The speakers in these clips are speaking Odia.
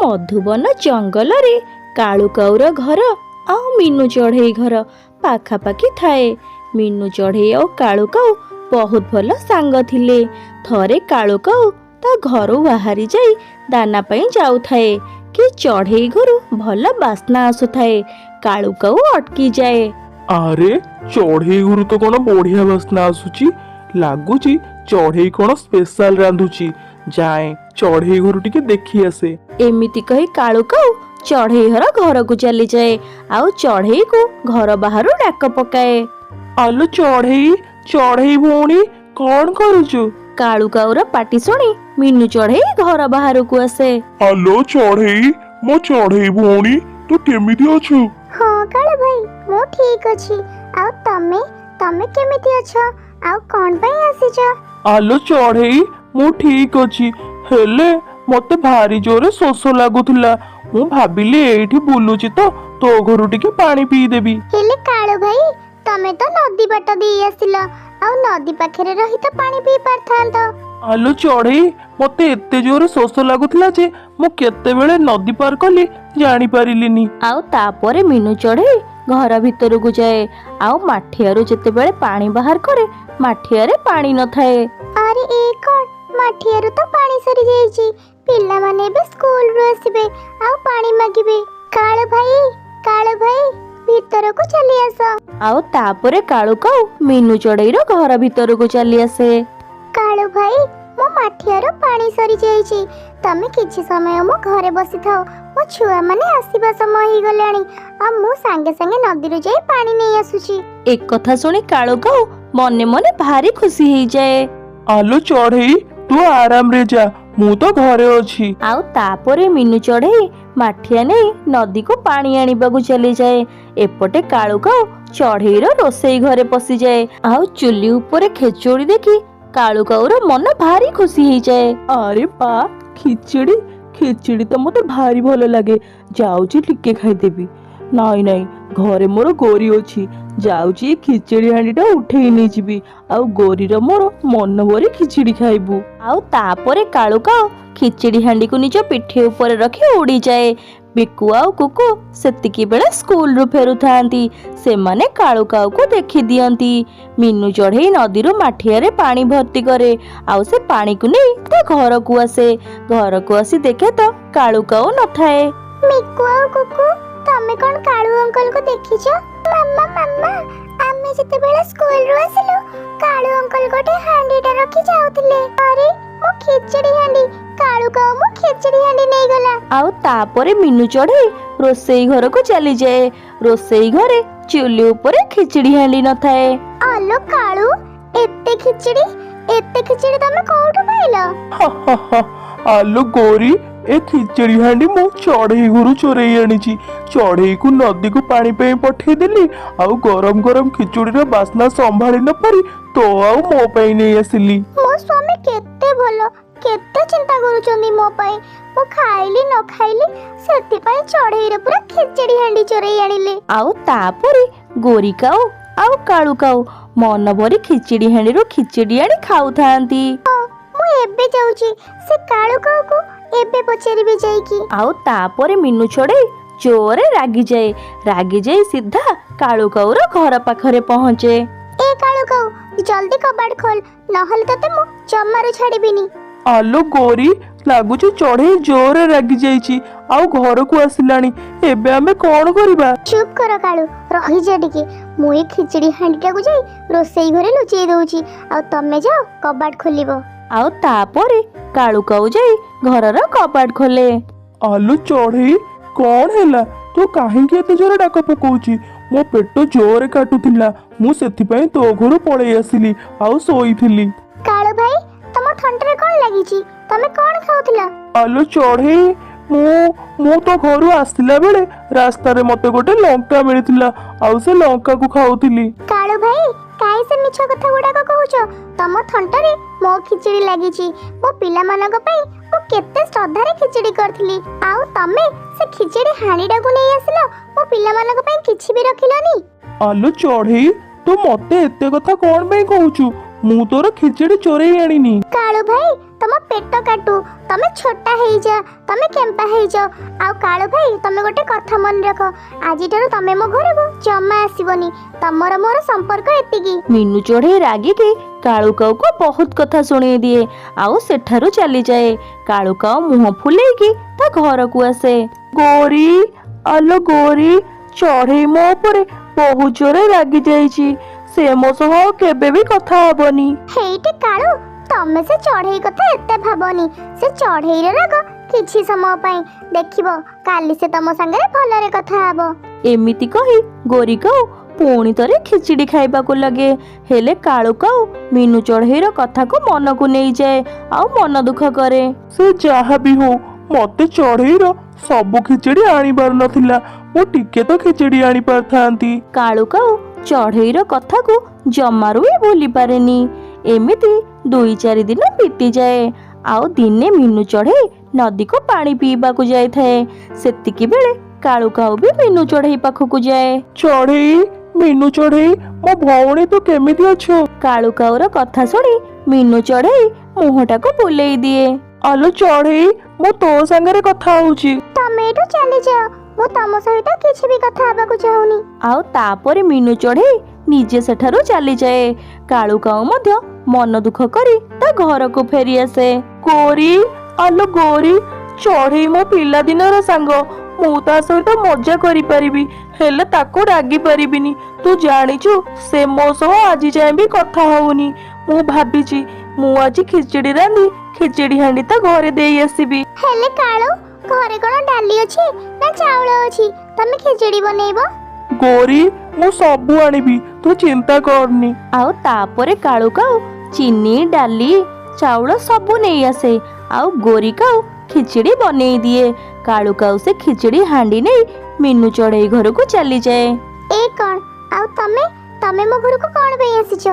मधुबन जंगल रे कालू काऊर घर आ मीनू चढ़ई घर पाखापाखी थाए। मीनू चढ़ई आ कालू काऊ बहुत भल सांग थिले। थरे कालू काऊ ता घरू बाहरी जाई दाना पई जाउथाए कि चढ़ई घरू भल बास्ना आसुथाए। कालू काऊ अटकी जाए। अरे चढ़ई घरू तो कौन बढ़िया बास्ना आसुची, लागुची चढ़ई कौन स्पेशल रांधुची। जाए चढ़ई घरू टिके देखी आसे। एमिति कही कालू काऊ चढ़ई घर को चली जाए। आउ चढ़ई को घर बाहर डाक पकाए। आलो चढ़ई चढ़ई भौणी कौन करुचु? कालू काऊर पाटी शुणी मीनू चढ़ई घर बाहर को आसे। आलो चढ़ई मो चढ़ई भौणी तू केमिति अछु? हाँ कालू भाई मो ठीक अछि। आउ तमे तमे केमिति अछ? आउ कोन पई आसीछ? आलो चढ़ई मु ठीक अछि, हेले मते भारी जोरे शोष लागुथिला। मु भाबिली एठी बुलुची तो घरु टिके पानी पी देबी। हेले कालू भाई तमे तो नदी बाट देई आसिला, आउ नदी पाखरे रही तो पानी पी पारथांत। आलो चढ़ई मते एते जोरे शोष लागुथिला जे मु केतेबेले नदी पार कली जानी पारिलिनी। आउ तापरे मीनू चढ़ई घर भितर को जाए। आउ माठियारू जेतेबेले पानी बाहर करे माठियारे पानी न थाए। अरे ए कोन माठियारू तो पानी सरी जाईची। पिल्ला माने बे स्कूल रो आसीबे आउ पानी मागिबे। कालू भाई भीतर को चली आस। आउ तापरे कालू काऊ मीनू चढ़ईर घर भितर को चली आसे। कालू भाई मो माठियारू पानी सरी जाईची, तमे किछि समय मो घरे बसी थाओ। मो छुआ माने आसीबा समय ही गलाणी आ मो संगे संगे नदी रो जाई पानी नै आसुची। एक कथा सुनी कालू काऊ मने मने भारी खुशी हो जाए। आलो चढ़ई तू आराम रे जा, मु तो घरे अछि। आउ तापरे मीनू चढ़ई माठिया नहीं नदी को पानी आनिबा को चली जाए। एपटे कालू काऊ चढ़ईर रोसई घरे पसी जाए। आउ चुली ऊपर खेचोड़ी देखी कालू काऊर मन भारी खुशी हो जाए। अरे बा खिचड़ी खिचड़ी तो मते भारी भल लागे, जाउची टिके खाइदेबी। नाई नाई घरे मोर गोरी अछि, जाउची खिचड़ी हांडीटा उठेई नै जिबी। आउ गोरीर मोर मन भरी खिचड़ी खाइबू। आउ तापरे कालू काऊ खिचड़ी हांडी को निज पिठी ऊपर रखी उड़ी जाए। बिकु आउ कुकु सेतिकी बेले स्कूल रु फेरु थांती। से माने कालू काऊ को देखि दियंती। मीनू चढ़ई नदीरो माठियारे पानी भर्ती करे। आउ से पानी को नहीं ता घर को आसे। घर को आसी देखे तो कालू काऊ न थाए। मिकु आउ कुकु तमे कोन कालू अंकल को देखिछ? मम्मा आमे जते बेले स्कूल रो आसिलु कालू अंकल गोटे हांडीटा रखी जाउथिले। अरे मो खिचड़ी हांडी कालू काऊ मो खिचड़ी हांडी नै गला। आउ तापरे मीनू चढ़ई रोसई घर को चली जाए। रोसई घरे चुली ऊपर खिचड़ी हांडी न थाए। आलो कालू एते खिचड़ी तमे कोठु पाइलो? आलो गोरी ए खिचड़ी हांडी मु चढ़ई घरू चोरई आनिची। चढ़ई को नदी को पानी पे पठे देली। आउ गरम गरम खिचड़ीर बास्ना संभाली न पारी तो आउ मो पई नै आसिली। मो स्वामी केते भलो केते चिंता करूचंदी मो पई। मो खाइली न खाइली सेति पई चढ़ई रे पूरा खिचड़ी हांडी चोरई आनिले। आउ तापरे गोरी काऊ आउ कालू काऊ मन भरी खिचड़ी हांडीरो खिचड़ी आनी खाऊ थांती। मु एबे जाउची से कालू काऊ को एबे पचेरिबे जाईकी। आउ तापरे मीनू चढ़ई जोरे रागी जाए सीधा कालू काऊर घर पाखरे पहुंचे। ए कालू काऊ जल्दी कबाड़ खोल नहले तते मु जम्मारू छाड़ीबिनी। आलो गोरी लागुची चढ़ई जोरे रागी जाईची आउ घर को आसिलानी। एबे आमे कोन करबा? चुप कर कालू रही जा टिके। मु ए खिचड़ी हांडीटा को जाई रोसई घरे लुचेई दउची आ तमे जाओ कबाड़ खोलिबो। आउ तापरे कालू काऊ जाई घरर कपाट खोले। आलो चढ़ई कौन हैला तो काहेकि एते जोरे डाक पकाउची? मो पेट जोरे काटुथिला, मु सेथि पई तो घरु पळेई आसिली आउ सोईथिली। कालू भाई तम थंटरे कोन लागिची? तमे कोन खाउथिला? आलो चढ़ई मु तो घरु आसिला बेले रास्ता रे मते गोटे लंका मिलिथिला आउ से लंका को खाउथिली। कालू भाई काई से मिछ कथा गुडा को कहूचो? तम थंटरे मो खिचड़ी लागिची। मो पिला मानक पई मो केते श्रद्धा रे खिचड़ी करथिली आउ तमे से खिचड़ी हाणीडा को नै आसिलो। मो पिला मानक पई किछि भी रखिलोनी। आलो चढ़ई तो मते एते कथा कोन पई कहूचु? मु तोर खिचड़ी चोरई आनिनी। कालू भाई ତମ ପେଟ କାଟୁ, ତମେ ଛୋଟା ହେଇଯା, ତମେ କେମ୍ପା ହେଇଯାଅ। ଆଉ କାଳୁ ଭାଇ ତମେ ଗୋଟେ କଥା ମନେ ରଖ, ଆଜିଠାରୁ ତମେ ମୋ ଘରକୁ ଜମା ଆସିବନି। ତମର ମୋର ସମ୍ପର୍କ ଏତିକି। ମିନୁ ଚଢ଼େଇ ରାଗିକି କାଳୁ କାଉକୁ ବହୁତ କଥା ଶୁଣେଇ ଦିଏ ଆଉ ସେଠାରୁ ଚାଲିଯାଏ। କାଳୁ କାଉ ମୁହଁ ଫୁଲେଇକି ତା ଘରକୁ ଆସେ। ଗୌରୀ, ଆଲୋ ଗୌରୀ, ଚଢ଼େଇ ମୋ ଉପରେ ବହୁତ ଜୋରେ ରାଗି ଯାଇଛି। ସେ ମୋ ସହ ଆଉ କେବେ ବି କଥା ହବନି। ହେଇଟି କାଳୁ, ତମେ ସେ ଚଢ଼େଇ କଥା ଏତେ ଭାବନି। ସେ ଚଢ଼େଇର ରାଗ କିଛି ସମୟ ପାଇଁ, ଦେଖିବ କାଲି ସେ ତମ ସାଙ୍ଗରେ ଭଲରେ କଥା ହବ। ଏମିତି କହି ଗୋରି କାଉ ପୁଣି ଥରେ ଖିଚିଡ଼ି ଖାଇବାକୁ ଲାଗେ। ହେଲେ କାଳୁ କାଉ ମିନୁ ଚଢ଼େଇର କଥାକୁ ମନକୁ ନେଇଯାଏ ଆଉ ମନ ଦୁଃଖ କରେ। ସେ ଯାହା ବି ହଉ, ମତେ ଚଢ଼େଇର ସବୁ ଖିଚୁଡ଼ି ଆଣିବାର ନଥିଲା। ମୁଁ ଟିକେ ତ ଖିଚୁଡ଼ି ଆଣି ପାରିଥାନ୍ତି। କାଳୁ କାଉ ଚଢ଼େଇର କଥାକୁ ଜମାରୁ ବି ଭୁଲି ପାରେନି। ଏମିତି 2-4 ଦିନ ବିତିଯାଏ। ଆଉ ଦିନେ ମିନୁ ଚଢ଼େଇ ନଦୀକୁ ପାଣି ପିଇବାକୁ ଯାଇଥାଏ। ସେତିକି ବେଳେ କାଳୁ କାଉ ବି ମିନୁ ଚଢ଼େଇ ପାଖକୁ ଯାଏ। ଚଢ଼େଇ, ମିନୁ ଚଢ଼େଇ, ମୋ ଭଉଣୀ ତୁ କେମିତି ଅଛୁ? କାଳୁ କାଉର କଥା ଶୁଣି ମିନୁ ଚଢ଼େଇ ମୁହଁଟାକୁ ବୁଲେଇ ଦିଏ। ଆଲୋ ଚଢ଼େଇ, ମୁଁ ତୋ ସାଙ୍ଗରେ କଥା ହଉଛି। ତମେ ଏଠୁ ଚାଲିଯାଅ, ମୁଁ ତମ ସହିତ କିଛି ବି କଥା ହେବାକୁ ଚାହୁଁନି। ଆଉ ତାପରେ ମିନୁ ଚଢ଼େଇ ନିଜେ ସେଠାରୁ ଚାଲିଯାଏ। କାଳୁ କାଉ ମଧ୍ୟ ମନ ଦୁଃଖ କରି ତା ଘରକୁ ଫେରି ଆସେ। ଗୌରୀ, ଆଲୋ ଗୌରୀ, ଚଢ଼େଇ ମୋ ପିଲାଦିନର ସାଙ୍ଗ। ମୁଁ ତା ସହିତ ମଜା କରିପାରିବି, ହେଲେ ତାକୁ ରାଗି ପାରିବିନି। ତୁ ଜାଣିଛୁ, ସେ ମୋ ସହ ଆଜି ଯାଏଁ ବି କଥା ହଉନି। ମୁଁ ଭାବିଛି ମୁଁ ଆଜି ଖିଚୁଡ଼ି ରାନ୍ଧି ଖିଚୁଡ଼ି ହାଣ୍ଡି ତା ଘରେ ଦେଇ ଆସିବି। ହେଲେ କାଳୁ, ଘରେ କଣ ଡାଲି ଅଛି ନା ଚାଉଳ ଅଛି? ତମେ ଖିଚୁଡ଼ି ବନେଇବ? ଗୌରୀ, ମୁଁ ସବୁ ଆଣିବି, ତୁ ଚିନ୍ତା କରନି। ଆଉ ତାପରେ କାଳୁ କାଉ ଚିନି, ଡାଲି, ଚାଉଳ ସବୁ ନେଇ ଆସେ ଆଉ ଗୋରି କାଉ ଖିଚୁଡ଼ି ବନେଇ ଦିଏ। କାଳୁ କାଉ ସେ ଖିଚୁଡ଼ି ହାଣ୍ଡି ନେଇ ମିନୁ ଚଢ଼େଇ ଘରକୁ ଚାଲିଯାଏ। ଏ କଣ? ଆଉ ତମେ ମୋ ଘରକୁ କଣ ପାଇଁ ଆସିଛ?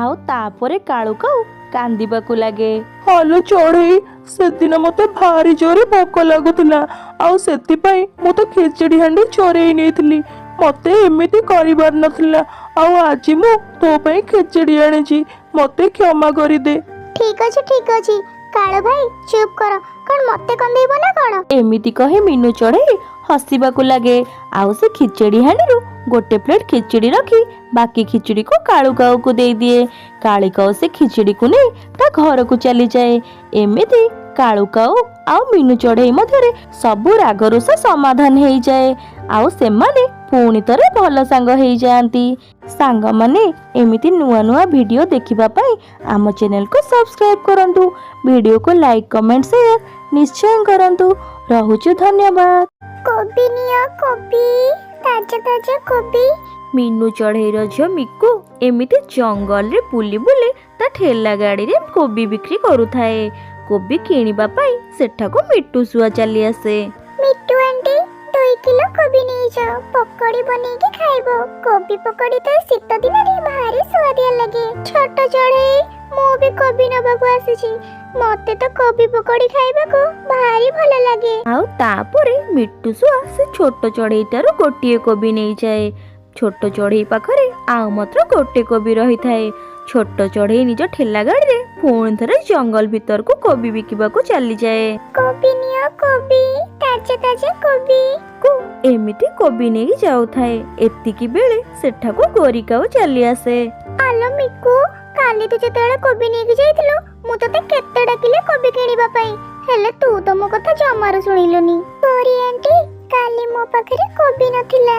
ଆଉ ତାପରେ କାଳୁ କାଉ କାନ୍ଦିବାକୁ ଲାଗେ। ହାଲୋ ଚଢ଼େଇ, ସେଦିନ ମତେ ଭାରି ଜୋରେ ଭୋକ ଲାଗୁଥିଲା, ଆଉ ସେଥିପାଇଁ ମୁଁ ତ ଖିଚୁଡ଼ି ହାଣ୍ଡି ଚୋରେଇ ନେଇଥିଲି। ମତେ ଏମିତି କରିବାର ନଥିଲା, ଆଉ ଆଜି ମୁଁ ତୋ ପାଇଁ ଖିଚୁଡ଼ି ଆଣିଛି। ମତେ କ୍ଷମା କରିଦେ। ଠିକ ଅଛି କାଳୁ ଭାଇ, ଚୁପ୍ କର। କଣ ମତେ କନ୍ଦେଇବ ନା କଣ? ଏମିତି କହି ମିନୁ ଚଢ଼େଇ ହସିବାକୁ ଲାଗେ। ଆଉ ସେ ଖିଚୁଡ଼ି ହାଣ୍ଡିରୁ ଗୋଟେ ପ୍ଲେଟ୍ ଖିଚୁଡ଼ି ରଖି ବାକି ଖିଚୁଡ଼ିକୁ କାଳୁ କାଉକୁ ଦେଇଦିଏ। କାଳୁ କାଉ ସେ ଖିଚୁଡ଼ିକୁ ନେଇ ତା ଘରକୁ ଚାଲିଯାଏ। ଏମିତି କାଳୁ କାଉ ଆଉ ମିନୁ ଚଢ଼େଇ ମଧ୍ୟରେ ସବୁ ରାଗରୁଷା ସମାଧାନ ହେଇଯାଏ ଆଉ ସେମାନେ ପୁଣି ଥରେ ଭଲ ସାଙ୍ଗ ହେଇଯାଆନ୍ତି। ସାଙ୍ଗମାନେ ଏମିତି ନୂଆ ନୂଆ ଭିଡ଼ିଓ ଦେଖିବା ପାଇଁ ଆମ ଚ୍ୟାନେଲକୁ ସବସ୍କ୍ରାଇବ୍ କରନ୍ତୁ। ଭିଡ଼ିଓକୁ ଲାଇକ୍, କମେଣ୍ଟ, ସେୟାର ନିଶ୍ଚୟ କରନ୍ତୁ। ରହୁଛୁ, ଧନ୍ୟବାଦ। କୋବି ନିଅ, କୋବି, ତାଜା ତାଜା କୋବି। ମିନୁ ଚଢ଼େଇର ଝିଅ ମିକୁ ଏମିତି ଜଙ୍ଗଲରେ ବୁଲି ବୁଲି ତା ଠେଲା ଗାଡ଼ିରେ କୋବି ବିକ୍ରି କରୁଥାଏ। କୋବି କିଣିବା ପାଇଁ ସେଠାକୁ ମିଟୁ ଶୁଆ ଚାଲି ଆସେ। ମିଟୁ ଆଣ୍ଟି, 2 କିଲୋ କୋବି ନେଇଯାଅ, ପକୋଡ଼ି ବନେଇକି ଖାଇବ। କୋବି ପକୋଡ଼ି ତ ଶୀତ ଦିନରେ ଭାରି ସୁଆଦିଆ ଲାଗେ। ଛୋଟ ଚଢ଼େଇ, ମୁଁ ବି କୋବି ନେବାକୁ ଆସିଛି। ମତେ ତ କୋବି ପକୋଡ଼ି ଖାଇବାକୁ ଭାରି ଭଲ ଲାଗେ। ଆଉ ତାପରେ ମିଟୁ ଶୁଆ ସେ ଛୋଟ ଚଢ଼େଇଟାରୁ ଗୋଟିଏ କୋବି ନେଇଯାଏ। ଛୋଟ ଚଢ଼େଇ ପାଖରେ ଆଉ ମାତ୍ର ଗୋଟେ କୋବି ରହିଥାଏ। ଛୋଟ ଚଢ଼େଇ ନିଜ ଠେଲା ଗାଡ଼ିରେ ପୁଣି ଥରେ ଜଙ୍ଗଲ ଭିତରକୁ କୋବି ବିକିବାକୁ ଚାଲିଯାଏ। କୋବି ନିଅ, କୋବି, ତାଜା ତାଜା କୋବି। ଏମିତି କୋବି ନେଇ ଯାଉଥାଏ। ଏତିକି ବେଳେ ସେଠାକୁ ଗୋରି କାଉ ଚାଲି ଆସେ। ଆଲୋ ମିକୁ, କାଲି ତୁ ଯେତେବେଳେ କୋବି ନେଇକି ଯାଇଥିଲୁ, ମୁଁ ତତେ କେତେ ଡାକିଲେ କୋବି କିଣିବା ପାଇଁ, ହେଲେ ତୁ ତ ମୋ କଥା ଜମାରୁ ଶୁଣିଲୁନି। ଗୌରୀ ଆଣ୍ଟି, କାଲି ମୋ ପାଖରେ କୋବି ନଥିଲା।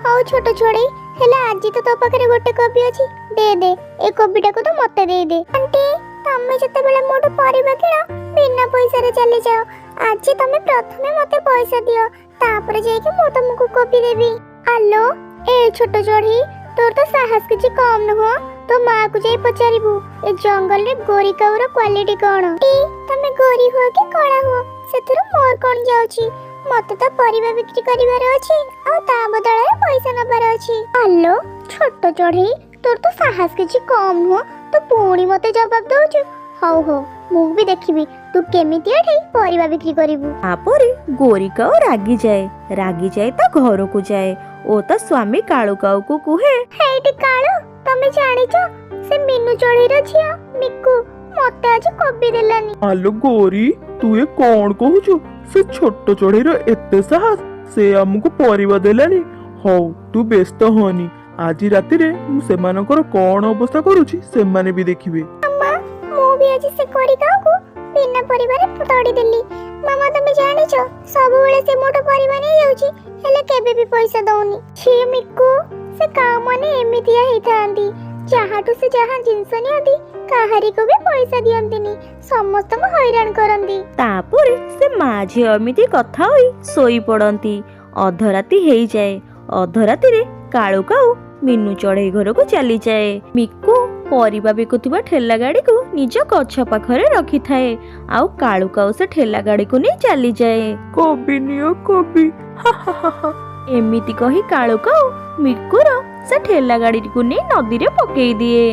ହଉ ଛୋଟ ଚଢ଼େଇ, ହେଲେ ଆଜି ତ ତୋ ପାଖରେ ଗୋଟେ କୋବି ଅଛି। ଦେ ଏ କୋବିଟାକୁ ତ ମତେ ଦେଇଦେ। ଆଣ୍ଟି, ତମେ ଯେତେବେଳେ ମୋଠୁ ପରିବା କିଣ, ବିନା ପଇସାରେ ଚାଲିଯାଅ। ଆଜି ତମେ ପ୍ରଥମେ ମତେ ପଇସା ଦିଅ, ତାପରେ ଯାଇକି ମୁଁ ତମକୁ କୋବି ଦେବି। ଆଲୋ ଏ ଛୋଟ ଚଢ଼େଇ, ତୋର ତ ସାହସ କିଛି କମ୍ ନୁହଁ। ତୋ ମାକୁ ଯାଇ ପଚାରିବୁ ଏ ଜଙ୍ଗଲରେ ଗୋରି କାଉର କ୍ୱାଲିଟି କଣ। ତମେ ଗୋରି ହୁଅ କି କଳା ହୁଅ, ସେଥିରୁ ମୋର କଣ ଯାଉଛି? ମତେ ତ ପରିବା ବିକ୍ରି କରିବାର ଅଛି, ଆଉ ତା ବଦଳରେ ପଇସା ନେବାର ଅଛି। ଆଲୋ ଛୋଟ ଚଢ଼େଇ, ତୋର ତ ସାହସ କିଛି କମ୍ ନୁହଁ, ତୁ ପୁଣି ମତେ ଜବାବ ଦଉଛୁ। ହଉ ମୁଁ ବି ଦେଖିବି ତୁ କେମିତି ଏଠି ପରିବା ବିକ୍ରି କରିବୁ। ତାପରେ ଗୋରି କାଉ ରାଗିଯାଏ ତା ଘରକୁ ଯାଏ ଓ ତା ସ୍ୱାମୀ କାଳୁ କାଉକୁ କୁହେ, ହେଇଟି କାଳୁ, ତମେ ଜାଣିଛ ସେ ମିନୁ ଚଢ଼େଇର ଝିଅ ମିକୁ ମତେ ଆଜି କୋବି ଦେଲାନି। ଆଲୋ ଗୌରୀ, ତୁ ଏ କଣ କହୁଛୁ? ସେ ଛୋଟ ଚଢେଇର ଏତେ ସାହସ, ସେ ଆମକୁ ପରିବା ଦେଲାନି। ହଉ ତୁ ବ୍ୟସ୍ତ ହନି, ଆଜି ରାତିରେ ମୁଁ ସେମାନଙ୍କର କଣ ଅବସ୍ଥା କରୁଛି ସେମାନେ ବି ଦେଖିବେ। ମାମା, ମୁଁ ବି ଆଜି ସେ କୋରି କାଉକୁ ବିନା ପରିବାରେ ତଡ଼ିଦେଲି। ମାମା ତମେ ଜାଣିଛ, ସବୁବେଳେ ସେ ମୋଠୁ ପରିବା ନେଇ ଯାଉଛି, ହେଲେ କେବେ ବି ପଇସା ଦଉନି। ଛି ମିକୁ, ସେ କାଉ ମାନେ ଏମିତିଆ ହେଇଥାନ୍ତି। ଯାହାଠୁ ସେ ଯାହା ଜିନିଷ ନିଅନ୍ତି, କାହାରିକୁ ବି ପଇସା ଦିଅନ୍ତିନି, ସମସ୍ତଙ୍କୁ ହଇରାଣ କରନ୍ତି। ତାପରେ ସେ ମା ଝିଅ ଏମିତି କଥା ହୋଇ ଶୋଇ ପଡନ୍ତି। ଅଧରାତି ହେଇଯାଏ। ଅଧରାତିରେ କାଳୁ କାଉ ମିନୁ ଚଢେଇ ଘରକୁ ଚାଲିଯାଏ। ମିକୁ ପରିବା ବିକୁଥିବା ଠେଲା ଗାଡିକୁ ନିଜ ଗଛ ପାଖରେ ରଖିଥାଏ। ଆଉ କାଳୁ କାଉ ସେ ଠେଲା ଗାଡିକୁ ନେଇ ଚାଲିଯାଏ। କୋବି ନିଅ କୋବି, ଏମିତି କହି କାଳୁ କାଉ ମିକୁର ସେ ଠେଲା ଗାଡିକୁ ନେଇ ନଦୀରେ ପକେଇ ଦିଏ।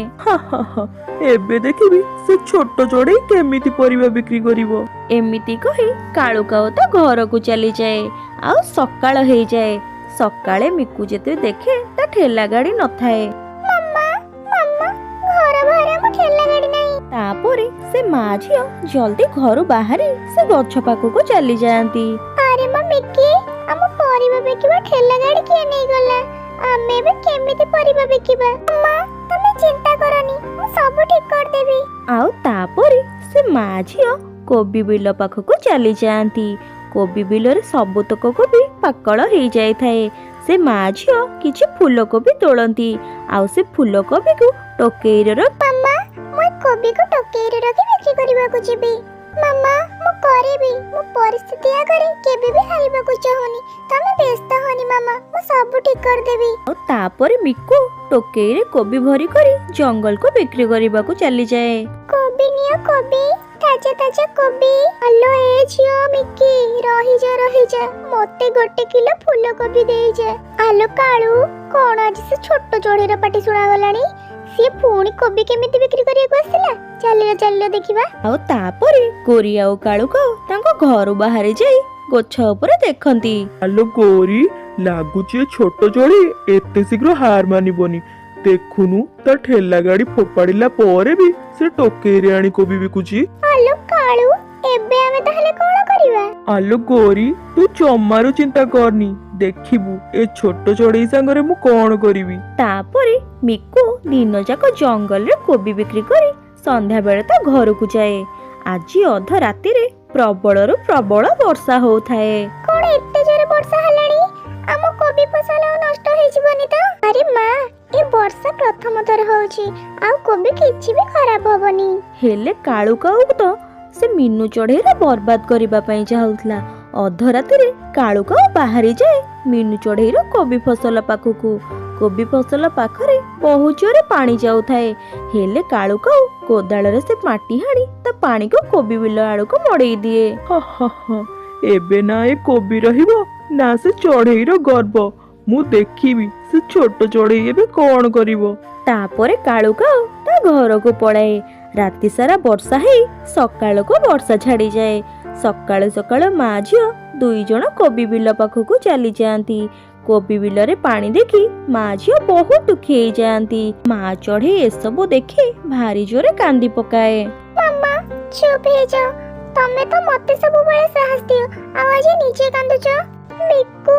ଏବେ ଦେଖିବି ସେ ଛୋଟ ଚଢେଇ କେମିତି ପରିବା ବିକ୍ରି କରିବ। ଏମିତି କହି କାଳୁ କାଉ ତା ଘରକୁ ଚାଲିଯାଏ। ଆଉ ସକାଳ ହେଇଯାଏ। ସକାଳେ ମିକୁ ଯେତେ ଦେଖେ ତା ଠେଲା ଗାଡି ନଥାଏ। ମାମା, ମାମା, ଘର ବାହାରେ ଆମ ଠେଲା ଗାଡି ନାହିଁ। ତାପରେ ସେ ମା ଝିଅ ଜଲ୍ଦି ଘରୁ ବାହାରି ସେ ଗଛ ପାଖକୁ ଚାଲି ଯାଆନ୍ତି। ଆରେ ମା ମିକି, ଆମ ପରିବା ବିକିବା ଠେଲା ଗାଡି କିଏ ନେଇଗଲା? ଆମେ ଏବେ କେମିତି ପରିବା ବିକିବା? ମାମା ତମେ ଚିନ୍ତା କରନି, ମୁଁ ସବୁ ଠିକ କରିଦେବି। ଆଉ ତାପରେ ସେ ମା ଝିଅ କୋବି ବିଲ ପାଖକୁ ଚାଲି ଯାଆନ୍ତି। କୋବି ବିଲରେ ସବୁତକ କୋବି ପାକଳ ହେଇଯାଇଥାଏ। ସେ ମା ଝିଅ କିଛି ଫୁଲକୋବି ତୋଳନ୍ତି। ଆଉ ସେ ଫୁଲକୋବିକୁ ଟୋକେଇରେ ମାମା, ମୁଁ ଏ କୋବିକୁ ଟୋକେଇରେ ରଖି ବିକ୍ରି କରିବାକୁ ଯିବି। ମାମା ମୁଁ କରିବି, ମୁଁ ପରିସ୍ଥିତି ଆଗରେ କେବେ ବି ହାରିବାକୁ ଚାହୁଁନି। ତମେ ବ୍ୟସ୍ତ ହନି ମାମା, ମୁଁ ସବୁ ଠିକ କରିଦେବି। ଆଉ ତାପରେ ମିକୁ ଟୋକେଇରେ କୋବି ଭରି କରି ଜଙ୍ଗଲକୁ ବିକ୍ରି କରିବାକୁ ଚାଲିଯାଏ। କୋବି ନିଅ କୋବି, ତାଜା ତାଜା କୋବି। ହ୍ୟାଲୋ ଏ ଝିଅ ମିକି, ରହିଯା ରହିଯା, ମତେ 1 କିଲୋ ଫୁଲକୋବି ଦେଇଯା। ହ୍ୟାଲୋ କାଳୁ, କଣ ଆଜି ସେ ଛୋଟ ଚଢେଇର ପାଟି ଶୁଣାଗଲାଣି? ସିଏ ପୁଣି କୋବି କେମିତି ବିକ୍ରି କରିବାକୁ ଆସିଲା? ଚାଲିଲ ଚାଲିଲ ଦେଖିବା। ଆଉ ତାପରେ ଗୋରି ଆଉ କାଳୁ କାଉ ତାଙ୍କ ଘରୁ ବାହାରି ଯାଇ ଗଛ ଉପରେ ଦେଖନ୍ତି। ଆଲୋ ଗୌରୀ, ଲାଗୁଛି ଏ ଛୋଟ ଚଢେଇ ଏତେ ଶୀଘ୍ର ହାର ମାନିବନି। ଦେଖୁନୁ, ତା ଠେଲା ଗାଡି ଫୋପାଡ଼ିଲା ପରେ ବି ସେ ଟୋକେଇରେ ଆଣି କୋବି ବିକୁଛି। ହ୍ୟାଲୋ କାଳୁ, ଏବେ ଆମେ ତାହେଲେ କଣ କରିବା? ଆଲୋ ଗୌରୀ, ତୁ ଜମାରୁ ଚିନ୍ତା କରନି, ଦେଖିବୁ ଏ ଛୋଟ ଚଢେଇ ସାଙ୍ଗରେ ମୁଁ କଣ କରିବି। ତାପରେ ମିକୁ ଦିନ ଯାକ ଜଙ୍ଗଲରେ କୋବି ବିକ୍ରି କରି ସନ୍ଧ୍ୟା ବେଳେ ତା ଘରକୁ ଯାଏ। ଆଜି ଅଧ ରାତିରେ ପ୍ରବଳରୁ ପ୍ରବଳ ବର୍ଷା ହଉଥାଏ। କଣ ଏତେ ଜୋରେ ବର୍ଷା ହେଲାଣି? ଆମ କୋବି ଫସଲ ନଷ୍ଟ ହେଇଯିବନି ତ? ଆରେ ମା, ଏ ବର୍ଷା ପ୍ରଥମ ଥର ହଉଛି, ଆଉ କୋବି କିଛି ବି ଖରାପ ହବନି। ହେଲେ କାଳୁ କାଉ ତ ସେ ମିନୁ ଚଢେଇରେ ବର୍ବାଦ କରିବା ପାଇଁ ଚାହୁଁଥିଲା। ଅଧରାତିରେ କାଳୁ କାଉ ବାହାରି ଯାଏ ମିନୁ ଚଢେଇର କୋବି ଫସଲ ପାଖକୁ। କୋବି ଫସଲ ପାଖରେ ବହୁ ଜୋରେ ପାଣି ଯାଉଥାଏ। ହେଲେ କାଳୁ କାଉ କୋଦାଳରେ ସେ ମାଟି ହାଣି ତା ପାଣିକୁ କୋବି ବିଲ ଆଡକୁ ମଡେଇ ଦିଏ। ଏବେ ନା ଏ କୋବି ରହିବ, ନା ସେ ଚଢେଇର ଗର୍ବ। ମୁଁ ଦେଖିବି ସେ ଛୋଟ ଚଢେଇ ଏବେ କଣ କରିବ। ତାପରେ କାଳୁ କାଉ ତା ଘରକୁ ପଳାଏ। ରାତି ସାରା ବର୍ଷା ହେଇ ସକାଳକୁ ବର୍ଷା ଛାଡିଯାଏ। ସକାଳୁ ସକାଳୁ ମା ଝିଅ 2 ଜଣ କୋବି ବିଲ ପାଖକୁ ଚାଲି ଯାଆନ୍ତି। କୋବି ବିଲରେ ପାଣି ଦେଖି ମା ଝିଅ ବହୁତ ଦୁଃଖୀ ହେଇଯାଆନ୍ତି। ମା ଚଢେଇ ଏସବୁ ଦେଖି ଭାରି ଜୋରେ କାନ୍ଦି ପକାଏ। ମାମା ଚୁପ ହେଇଯାଅ, ତମେ ତ ମତେ ସବୁବେଳେ ସାହସ ଦିଅ, ଆଉ ଆଜି ନିଜେ କାନ୍ଦୁଛ। ମିକୁ,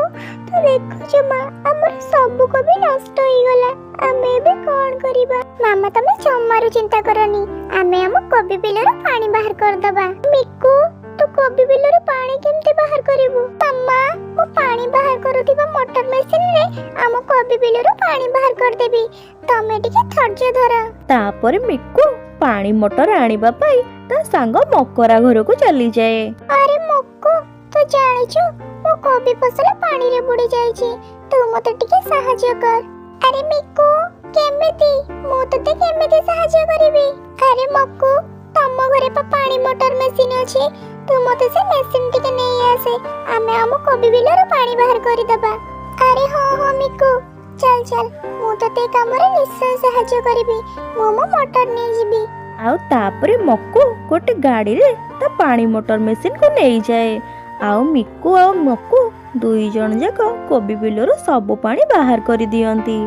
ତୁ ଦେଖୁଛୁ ମା, ଆମର ସବୁ କୋବି ନଷ୍ଟ ହେଇଗଲା। ଆମେ ଏବେ କଣ କରିବା? ମାମା ତମେ ଜମାରୁ ଚିନ୍ତା କରନି, ଆମେ ଆମ କୋବି ବିଲରୁ ପାଣି ବାହାର କରିଦବା। ମିକୁ, ତୁ କୋବି ବିଲରୁ ପାଣି କେମିତି ବାହାର କରିବୁ? ମାମା, ମୁଁ ପାଣି ବାହାର କରୁଥିବା ମୋଟର ମେସିନରେ ଆମ କୋବି ବିଲରୁ ପାଣି ବାହାର କରିଦେବି, ତମେ ଟିକେ ଧୈର୍ଯ୍ୟ ଧର। ତାପରେ ମିକୁ ପାଣି ମଟର ଆଣିବା ପାଇଁ ତା ସାଙ୍ଗ ମକରା ଘରକୁ ଚାଲିଯାଏ। ଆରେ ମକୁ, ତୁ ଜାଣିଛୁ ମୋ କୋବି ଫସଲ ପାଣିରେ ବୁଡି ଯାଇଛି, ତୁ ମତେ ଟିକେ ସାହାଯ୍ୟ କର। ଆରେ ମିକୁ, କେମିତି? ମୁଁ ତତେ କେମିତି ସାହାଯ୍ୟ କରିବି? ଆରେ ମକୁ, ତମ ଘରେ ପା ପାଣି ମୋଟର ମେସିନ ଅଛି, ତୁ ମତେ ସେ ମେସିନ ଟିକେ ନେଇ ଆସେ, ଆମେ ଆମ କୋବି ବିଲରୁ ପାଣି ବାହାର କରିଦବା। ଆରେ ହଁ ହଁ ମିକୁ, ଚାଲ ଚାଲ, ମୁଁ ତତେ ଏ କାମରେ ନିଶ୍ଚୟ ସାହାଯ୍ୟ କରିବି। ମୁଁ ମୋ ମୋଟର ନେଇଯିବି। ଆଉ ତାପରେ ମକୁ ଗୋଟେ ଗାଡିରେ ତା ପାଣି ମୋଟର ମେସିନକୁ ନେଇଯାଏ। ଆଉ ମିକୁ ଆଉ ମକୁ 2 ଜଣ ଯାକ କୋବି ବିଲରୁ ସବୁ ପାଣି ବାହାର କରିଦିଅନ୍ତି।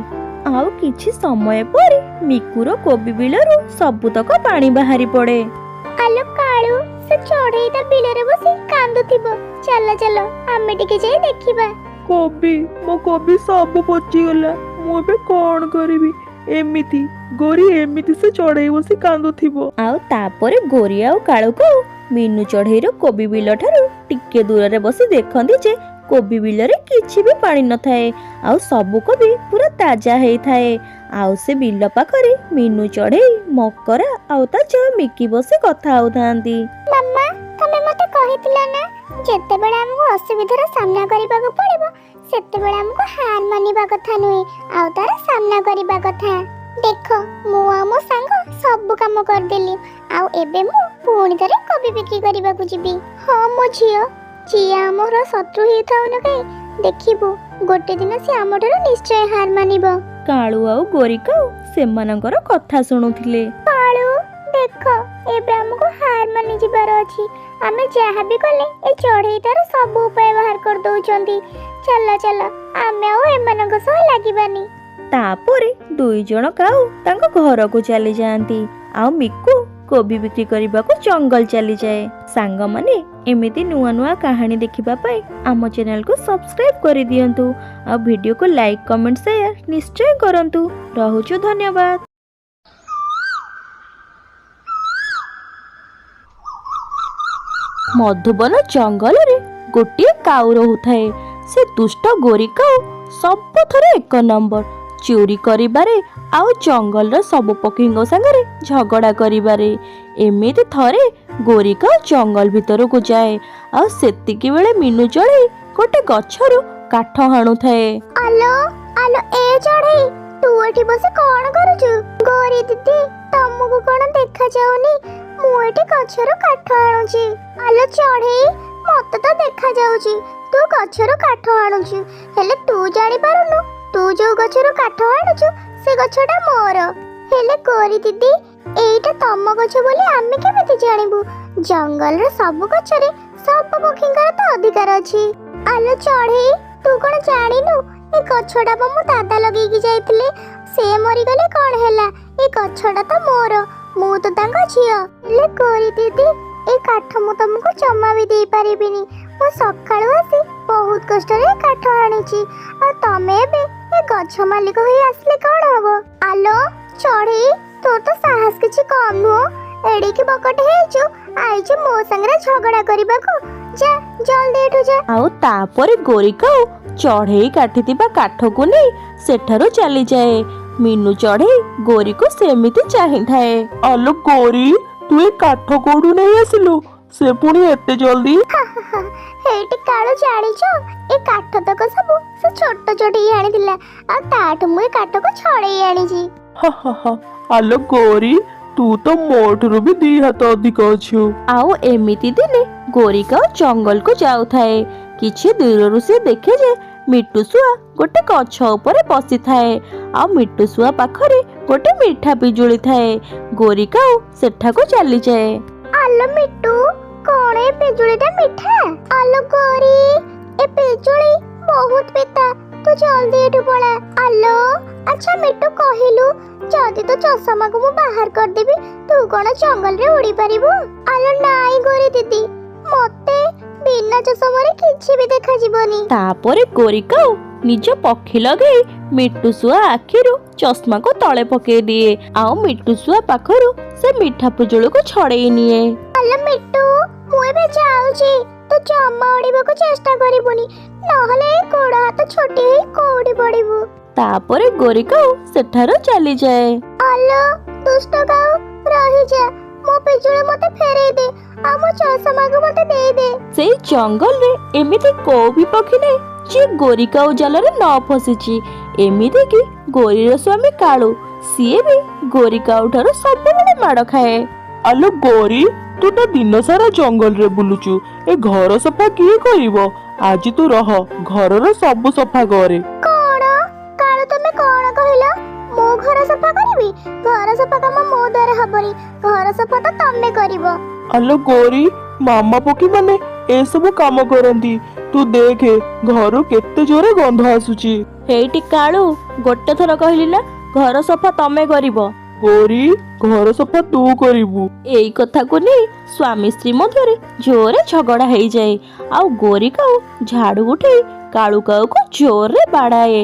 ଆଉ କିଛି ସମୟ ପରେ ମିକୁର କୋବି ବିଲରୁ ସବୁତକ ପାଣି ବାହାରି ପଡେ। ଆଲୋ କାଳୁ, ସେ ଚଢେଇ ତା ବିଲରେ ବସି କାନ୍ଦୁଥିବ। ଚାଲ ଚାଲ ଆମେ ଟିକେ ଯାଇ ଦେଖିବା। କୋବି, ମୋ କୋବି ସବୁ ପଚିଗଲା। ମୁଁ ଏବେ କଣ କରିବି? ଏମିତି ଗୋରି, ଏମିତି ସେ ଚଢେଇ ବସି କାନ୍ଦୁଥିବ। ଆଉ ତାପରେ ଗୋରି ଆଉ କାଳୁକୁ ମିନୁ ଚଢେଇର କୋବି ବିଲ ଠାରୁ ଟିକେ ଦୂରରେ ବସି ଦେଖନ୍ତି ଯେ କୋବି ବିଲରେ କିଛି ବି ପାଣି ନଥାଏ, ଆଉ ସବୁ କୋବି ପୁରା ତାଜା ହେଇଥାଏ। ଆଉ ସେ ବିଲ ପାଖରେ ମିନୁ ଚଢେଇ, ମକରା ଆଉ ତା ଝିଅ ମିକି ବସି କଥା ହଉଥାନ୍ତି। ମାମା, ତମେ ମତେ କହିଥିଲ ନା, ଯେତେବେଳେ ଆମକୁ ଅସୁବିଧାର ସାମ୍ନା କରିବାକୁ ପଡିବ ସେତେବେଳେ ଆମକୁ ହାର ମାନିବା କଥା ନୁହେଁ, ଆଉ ତାର ସାମ୍ନା କରିବା କଥା। ଦେଖ, ମୁଁ ଆଉ ମୋ ସାଙ୍ଗ ସବୁ କାମ କରିଦେଲି, ଆଉ ଏବେ ମୁଁ ପୁଣି ଥରେ କୋବି ବିକ୍ରି କରିବାକୁ ଯିବି। ହଁ ମୋ ଝିଅ, ଯିଏ ଆମର ଶତ୍ରୁ ହେଇଥାଉ ନା କାହିଁ, ଦେଖିବୁ ଗୋଟେ ଦିନ ସେ ଆମଠାରୁ ନିଶ୍ଚୟ ହାର ମାନିବ। କାଳୁ ଆଉ ଗୋରିକାଉ ସେମାନଙ୍କର କଥା ଶୁଣୁଥିଲେ। କାଳୁ, ଦେଖ, ଏବେ ଆମକୁ ହାର ମାନି ଯିବାର ଅଛି। ଆମେ ଯାହା ବି କଲେ ଏ ଚଢେଇ ତାର ସବୁ ଉପାୟ ବାହାର କରିଦଉଛନ୍ତି। ଚାଲ ଚାଲ, ଆମେ ଆଉ ଏମାନଙ୍କ ସହ ଲାଗିବାନି। ତାପରେ ଦୁଇ ଜଣ କାଉ ତାଙ୍କ ଘରକୁ ଚାଲିଯାଆନ୍ତି, ଆଉ ମିକୁ କୋବି ବିକ୍ରି କରିବାକୁ ଜଙ୍ଗଲ ଚାଲିଯାଏ। ସାଙ୍ଗମାନେ, ଏମିତି ନୂଆ ନୂଆ କାହାଣୀ ଦେଖିବା ପାଇଁ ଆମ ଚ୍ୟାନେଲକୁ ସବସ୍କ୍ରାଇବ କରିଦିଅନ୍ତୁ, ଆଉ ଭିଡ଼ିଓକୁ ଲାଇକ୍, କମେଣ୍ଟ, ସେୟାର ନିଶ୍ଚୟ କରନ୍ତୁ। ରହୁଛୁ, ଧନ୍ୟବାଦ। ମଧୁବନ ଜଙ୍ଗଲରେ ଗୋଟିଏ କାଉ ରହୁଥାଏ। ସେ ଦୁଷ୍ଟ ଗୋରି କାଉ, ସବୁଥରେ 1 ନମ୍ବର। ଚୋରି କରିବାରେ ଆଉ ଜଙ୍ଗଲର ସବୁ ପକ୍ଷୀଙ୍କ ସାଙ୍ଗରେ ଝଗଡ଼ା କରିବାରେ। ଏମିତି ଥରେ ଗୋରି କାଉ ଜଙ୍ଗଲ ଭିତରକୁ ଯାଏ, ଆଉ ସେତିକି ବେଳେ ମିନୁ ଚଢ଼େଇ ଗୋଟେ ଗଛରୁ କାଠ ହାଣୁଥାଏ। ଆଲୋ ଆଲୋ, ଏ ଚଢେଇ, ତୁ ଏଠି ବସି କଣ କରୁଛୁ? ଗୋରି ଦିଦି, ତମକୁ କଣ ଦେଖାଯାଉନି? ମୁଁ ଏଠି ଗଛରୁ କାଠ ଆଣୁଛି। ଆଲୋ ଚଢେଇ, ମତେ ତ ଦେଖାଯାଉଛି ତୁ ଗଛରୁ କାଠ ଆଣୁଛୁ, ହେଲେ ତୁ ଜାଣିପାରୁନୁ ତୁ ଯୋଉ ଗଛରୁ କାଠ ଆଣୁଛୁ ସେ ଗଛଟା ମୋର। ହେଲେ ଗୋରି ଦିଦି, ଏଇଟା ତମ ଗଛ ବୋଲି ଆମେ କେମିତି ଜାଣିବୁ? ଜଙ୍ଗଲର ସବୁ ଗଛରେ ସବୁ ପକ୍ଷୀଙ୍କର ତ ଅଧିକାର ଅଛି। ଆଲୋ ଚଢେଇ, ତୁ କଣ ଜାଣିନୁ? ଏ ଗଛଟା ମୋ ଦାଦା ଲଗେଇକି ଯାଇଥିଲେ, ସେ ମରିଗଲେ କଣ ହେଲା? ଏ ଗଛଟା ତ ମୋର, ମୁଁ ତ ତାଙ୍କ ଝିଅ। ହେଲେ ଗୋରି ଦିଦି, ଏ କାଠ ମୁଁ ତମକୁ ଜମା ବି ଦେଇପାରିବିନି। ମୁଁ ସକାଳୁ ଆସି ବହୁତ କଷ୍ଟରେ କାଠ ଆଣିଛି, ଆଉ ତମେ ଏବେ ଏ ଗଛ ମାଲିକ ହୋଇ ଆସିଲେ କଣ ହବ? ଆଲୋ ଚଢେଇ, ତୋର ତ ସାହସ କିଛି କମ୍ ନୁହଁ। ଏଡିକି ବକଟେ ହେଇଛୁ, ଆଇଛୁ ମୋ ସାଙ୍ଗରେ ଝଗଡ଼ା କରିବାକୁ। ଯା, ଜଲ୍ଦି ଏଠୁ ଯା। ଆଉ ତାପରେ ଗୋରି କାଉ ଚଢ଼େଇ କାଟିଥିବା କାଠକୁ ନେଇ ସେଠାରୁ ଚାଲିଯାଏ। ମିନୁ ଚଢ଼େଇ ଗୋରିକୁ ସେମିତି ଚାହିଁଥାଏ। ଆଲୋ ଗୋରି, ତୁ ଏ କାଠ କୋଉଠୁ ନେଇ ଆସିଲୁ? ସେ ପୁଣି ଏତେ ଜଲ୍ଦି? ହେଇଟି କାଳୁ, ଜାଣିଛ, ଏ କାଠ ତକ ସବୁ ସେ ଛୋଟ ଚଢେଇ ଆଣିଥିଲା, ଆଉ ତାଠୁ ମୁଁ ଏ କାଠକୁ ଛଡେଇ ଆଣିଛି। ଆଲୋ ଗୋରି, ତୁ ତ ମୋଠାରୁ ବି 2 ହାତ ଅଧିକ ଅଛୁ। ଆଉ ଏମିତି ଦିନେ ଗୋରି କାଉ ଜଙ୍ଗଲକୁ ଯାଉଥାଏ। କିଛି ଦୂରରୁ ସେ ଦେଖେ ଯେ ମିଟୁଶୁଆ ଗୋଟେ ଗଛ ଉପରେ ବସିଥାଏ, ଆଉ ମିଟୁଶୁଆ ପାଖରେ ଗୋଟେ ମିଠା ପିଜୁଳି ଥାଏ। ଗୋରି କାଉ ସେଠାକୁ ଚାଲିଯାଏ। ଆଲୋ ମିଟୁ, କଣ ଏ ପିଜୁଳିଟା ମିଠା? ଆଲୋ ଗୋରି, ଏ ପିଜୁଳି ବହୁତ ପିତା, ତୁ ଜଲ୍ଦି ଏଠୁ ପଳା। ଆଲୋ, ଆଚ୍ଛା ମିଟୁ, କହିଲୁ, ଯଦି ତୋ ଚଷମାକୁ ମୁଁ ବାହାର କରିଦେବି ତୁ କଣ ଜଙ୍ଗଲରେ ଉଡି ପାରିବୁ? ଆଲୋ ନାଇଁ ଗୋରି ଦିଦି, ମତେ ବିନା ଚଷମାରେ କିଛି ବି ଦେଖାଯିବନି। ତାପରେ ଗୋରି କାଉ ନିଜ ପକ୍ଷୀ ଲଗେଇ ମିଟୁଶୁଆ ଆଖିରୁ ଚଷମାକୁ ତଳେ ପକେଇ ଦିଏ, ଆଉ ମିଟୁଶୁଆ ପାଖରୁ ସେ ମିଠା ପିଜୁଳିକୁ ଛଡେଇ ନିଏ। ଆଲୋ ମିଟୁ, ମୁଁ ଏବେ ଯାଉଛି, ତୁ ଜମା ଉଡିବାକୁ ଚେଷ୍ଟା କରିବୁନି, ନହେଲେ ଏ ଗୋଡ଼ ହାତ ଛୋଟି ହେଇ କୋଉଠି ପଡିବୁ। ତାପରେ ଗୋରି କାଉ ସେଠାରୁ ଚାଲିଯାଏ। ଆଲୋ ଦୁଷ୍ଟ କାଉ, ରହିଯା, ମୋ ପିଜୁଳି ମତେ ଫେରେଇ ଦେ, ଆଉ ମୋ ଚଷମାକୁ ମତେ ଦେଇଦେ। ସେଇ ଜଙ୍ଗଲରେ ଏମିତି କୋଉ ବି ପକ୍ଷୀ ନାହିଁ ଯିଏ ଗୋରି କାଉ ଜାଲରେ ନ ଫସିଛି। ଏମିତି କି ଗୋରିର ସ୍ୱାମୀ କାଳୁ, ସିଏ ବି ଗୋରି କାଉ ଠାରୁ ସବୁବେଳେ ମାଡ଼ ଖାଏ। ଆଲୋ ଗୋରି, ତୁ ତ ଦିନ ସାରା ଜଙ୍ଗଲରେ ବୁଲୁଛୁ, ଏ ଘର ସଫା କିଏ କରିବ? ଆଜି ତୁ ରହ, ଘରର ସବୁ ସଫା କରେ। କଣ କାଳୁ, ତମେ କଣ କହିଲ? ମୁଁ ଘର ସଫା କରିବି? ଘର ସଫା କାମ ମୋ ଦ୍ୱାରା ହବନି, ଘର ସଫା ତ ତମେ କରିବ। ଆଲୋ ଗୋରି, ମାମା ପକ୍ଷୀ ମାନେ ଏସବୁ କାମ କରନ୍ତି। ତୁ ଦେଖେ ଘରୁ କେତେ ଜୋରେ ଗନ୍ଧ ଆସୁଛି। ହେଇଟି କାଳୁ, ଗୋଟେ ଥର କହିଲି ନା ଘର ସଫା ତମେ କରିବ। ଗୌରୀ, ଘର ସଫା ତୁ କରିବୁ। ଏଇ କଥାକୁ ନେଇ ସ୍ୱାମୀ ସ୍ତ୍ରୀ ମଧ୍ୟରେ ଜୋରେ ଝଗଡା ହେଇଯାଏ। ଆଉ ଗୋରିକାଉ ଝାଡୁ ଉଠେଇ କାଳୁ କାଉକୁ ଜୋରରେ ବାଡାଏ।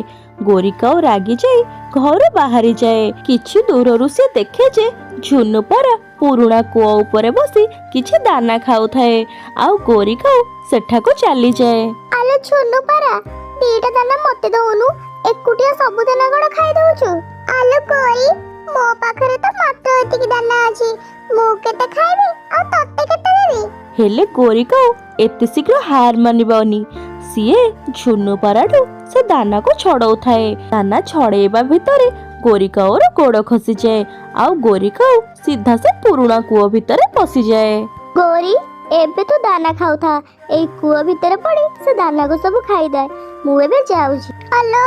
ଗୋରିକାଉ ରାଗିଯାଇ ଘରୁ ବାହାରି ଯାଏ। କିଛି ଦୂରରୁ ସେ ଦେଖେ ଯେ ଝୁନୁପରା ପୁରୁଣା କୂଅ ଉପରେ ବସି କିଛି ଦାନା ଖାଉଥାଏ। ଆଉ ଗୋରିକାଉ ସେଠାକୁ ଚାଲିଯାଏ। ଆଲୋ ଛୁନୁ ପାରା, ଦିଟା ଦାନା ମତେ ଦଉନୁ, ଏକୁଟିଆ ସବୁ ଦାନା କଣ ଖାଇ ଦଉଛୁ? ଆଲୋ ଗୌରୀ, ମୋ ପାଖରେ ତ ମାତ୍ର ଏତିକି ଦାନା ଅଛି, ମୁଁ କେତେ ଖାଇବି ଆଉ ତତେ କେତେ ଦେବି? ହେଲେ ଗୋରିକାଉ ଏତେ ଶୀଘ୍ର ହାର ମାନିବନି। ସିଏ ଝୁନୁପରାଠୁ ସେ ଦାନାକୁ ଛଡଉଥାଏ। ଦାନା ଛଡେଇବା ଭିତରେ ଗୋରିକାଉର ଗୋଡ ଖସିଯାଏ। ଆଉ ଗୋରିକାଉ ସିଧା ସେ ପୁରୁଣା କୂଅ ଭିତରେ ପଶିଯାଏ। ଗୌରୀ, ଏବେ ତୁ ଦାନା ଖାଉଥା, ଏଇ କୂଅ ଭିତରେ ପଡି ସେ ଦାନାକୁ ସବୁ ଖାଇଦାଏ। ମୁଁ ଏବେ ଯାଉଛି। ଆଲୋ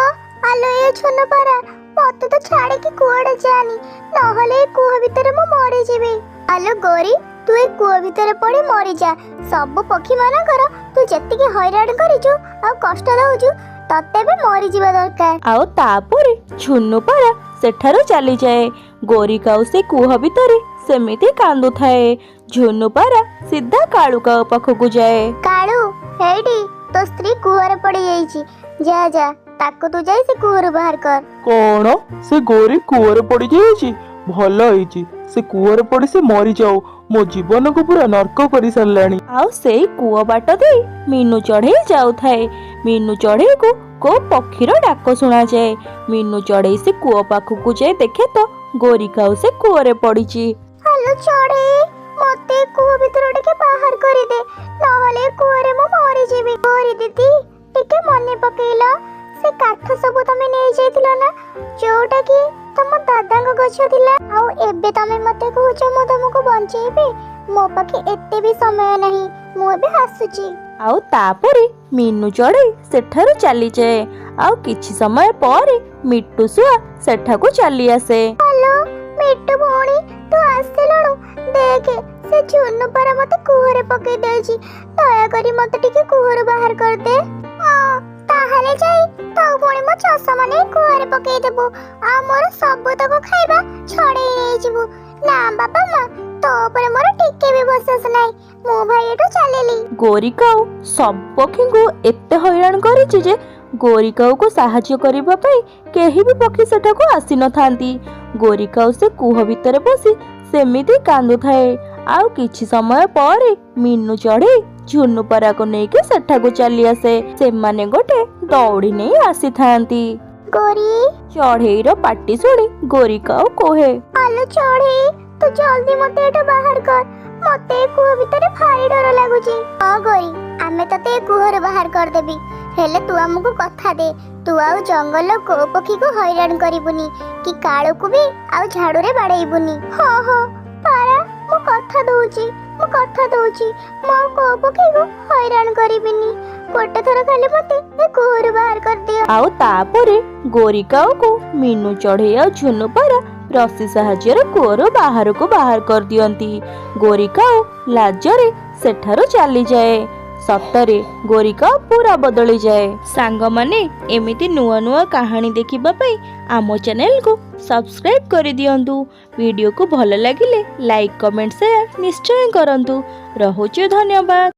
ଆଲୋ ଏ ଛୁନୁ ପାରା, ମତେ ତ ଛାଡିକି କୁଆଡେ ଯାନି, ନହେଲେ ଏ କୂଅ ଭିତରେ ମୁଁ ମରିଯିବି। ଆଲୋ ଗୌରୀ, ତୁ ଏ କୂଅ ଭିତରେ ପଡି ମରିଯା। ସବୁ ପକ୍ଷୀ ମାନଙ୍କର ତୁ ଯେତିକି ହଇରାଣ କରିଛୁ ଆଉ କଷ୍ଟ ଦଉଛୁ, ତତେ ବି ମରିଯିବା ଦରକାର। ଆଉ ତାପରେ ଝୁନୁପରା ସେଠାରୁ ଚାଲିଯାଏ। ଗୋରିକାଉ ସେ କୂଅ ଭିତରେ ସେମିତି କାନ୍ଦୁଥାଏ। ଝୁନୁପରା ସିଧା କାଳୁକାଉ ପାଖକୁ ଯାଏ। କାଳୁ, ହେଇଟି ତୋ ସ୍ତ୍ରୀ କୂଅରେ ପଡି ଯାଇଛି, ଯା ଯା, ତାକୁ ତୁ ଯାଇ ସେ କୂଅରୁ ବାହାର କର। କଣ? ସେ ଗୌରୀ କୂଅରେ ପଡିଯାଇଛି? ଭଲ ହେଇଛି, ସେ କୂଅରେ ପଡି ସେ ମରିଯାଉ। ମୋ ଜୀବନକୁ ପୁରା ନର୍କ କରି ସାରିଲାଣି। ଆଉ ସେଇ କୂଅ ବାଟ ଦେଇ ମିନୁ ଚଢେଇ ଯାଉଥାଏ। ମିନୁ ଚଢେଇକୁ କୋଉ ପକ୍ଷୀର ଡାକ ଶୁଣାଯାଏ। ମିନୁ ଚଢେଇ ସେ କୂଅ ପାଖକୁ ଯାଇ ଦେଖେ ତ ଗୋରିକାଉ ସେ କୂଅରେ ପଡିଛି। ଆଲୋ ଚଢେଇ, ମତେ କୂଅ ଭିତରୁ ଟିକେ ବାହାର କରିଦେ, ନହେଲେ କୂଅରେ ମୁଁ ମରିଯିବି। ଗୌରୀ ଦିଦି, ଟିକେ ମନେ ପକେଇଲ, ସେ କାଠ ସବୁ ତମେ ନେଇଯାଇଥିଲ ନା, ଯୋଉଟା କି ତମ ଦାଦାଙ୍କ ଗଛ ଥିଲା। ଆଉ ଏବେ ତମେ ମତେ କହୁଛ ମୁଁ ତମକୁ ବଞ୍ଚେଇବି? ମୋ ପାଖେ ଏତେ ବି ସମୟ ନାହିଁ, ମୁଁ ଏବେ ଆସୁଛି। ଆଉ ତାପରେ ମିନୁ ଚଢେଇ ସେଠାରୁ ଚାଲିଯାଏ। ଆଉ କିଛି ସମୟ ପରେ ମିଟୁ ଶୁଆ ସେଠାକୁ ଚାଲି ଆସେ। ହ୍ୟାଲୋ ମିଟୁ ଭଉଣୀ, ତୁ ଆସିଲୁଣୁ? ଦେଖେ, ସେ ଝୁନୁପରା ମତେ କୂଅରେ ପକେଇ ଦେଇଛି, ଦୟାକରି ମତେ ଟିକେ କୂଅରୁ ବାହାର କରିଦେ। ହଁ, ତାହେଲେ ଯାଇ ତୋ ପୁଣି ମୋ ଚଷମା ନେଇ କୂଅରେ ପକେଇଦେବୁ, ଆଉ ମୋର ସବୁତକ ଖାଇବା ଛଡେଇ ନେଇଯିବୁ। ନା ବାବା ମା, ତୋ ଉପରେ ମୋର ଟିକେ ବି ବିଶ୍ୱାସ ନାହିଁ, ମୁଁ ଭାଇ ଏଠୁ ଚାଲିଲି। ଗୋରିକାଉ ସବୁ ପକ୍ଷୀଙ୍କୁ ଏତେ ହଇରାଣ କରିଛି ଯେ ଗୋରିକାଉକୁ ସାହାଯ୍ୟ କରିବା ପାଇଁ କେହି ବି ପକ୍ଷୀ ସେଠାକୁ ଆସିନଥାନ୍ତି। ଗୋରିକାଉ ସେ କୂଅ ଭିତରେ ବସି ସେମିତି କାନ୍ଦୁଥାଏ। ଆଉ କିଛି ସମୟ ପରେ ମିନୁ ଚଢେଇ ଝୁନୁପରାକୁ ନେଇକି ସେଠାକୁ ଚାଲି ଆସେ। ସେମାନେ ଗୋଟେ ଦଉଡ଼ି ନେଇ ଆସିଥାନ୍ତି। ଗୌରୀ, ଚଢେଇର ପାଟି ଶୁଣି ଗୋରିକାଉ କୁହେ, ଆଲୋ ଚଢେଇ, ତୁ ଜଲ୍ଦି ମତେ ଏଠୁ ବାହାର କର, ମତେ ଏ କୂଅ ଭିତରେ ଭାରି ଡର ଲାଗୁଛି। ହଁ ଗୌରୀ, ଆମେ ତତେ ଏ କୂଅରୁ ବାହାର କରିଦେବି, ହେଲେ ତୁ ଆମକୁ କଥା ଦେ, ତୁ ଆଉ ଜଙ୍ଗଲ କୋଉ ପକ୍ଷୀକୁ ହଇରାଣ କରିବୁନି, କି କାଳୁକୁ ବି ଆଉ ଝାଡୁରେ ବାଡେଇବୁନି। ହଁ ହଁ ପାରା, ମୁଁ କଥା ଦଉଛି, ମୁଁ କଥା ଦଉଛି, ମୁଁ ଆଉ କୋଉ ପକ୍ଷୀକୁ ହଇରାଣ କରିବିନି। ଗୋଟେ ଥର ଖାଲି ମତେ ଏ କୂଅରୁ ବାହାର କରିଦିଅ। ଆଉ ତାପରେ ଗୋରିକାଉକୁ ମିନୁ ଚଢେଇ ଆଉ ଝୁନୁପରା ରସି ସାହାଯ୍ୟରେ କୂଅରୁ ବାହାରକୁ ବାହାର କରିଦିଅନ୍ତି। ଗୋରିକାଉ ଲାଜରେ ସେଠାରୁ ଚାଲିଯାଏ। ସତରେ ଗୋରିକାଉ ପୁରା ବଦଳିଯାଏ। ସାଙ୍ଗମାନେ, ଏମିତି ନୂଆ ନୂଆ କାହାଣୀ ଦେଖିବା ପାଇଁ ଆମ ଚ୍ୟାନେଲକୁ ସବସ୍କ୍ରାଇବ୍ କରିଦିଅନ୍ତୁ। ଭିଡ଼ିଓକୁ ଭଲ ଲାଗିଲେ ଲାଇକ୍, କମେଣ୍ଟ, ସେୟାର ନିଶ୍ଚୟ କରନ୍ତୁ। ରହୁଛି, ଧନ୍ୟବାଦ।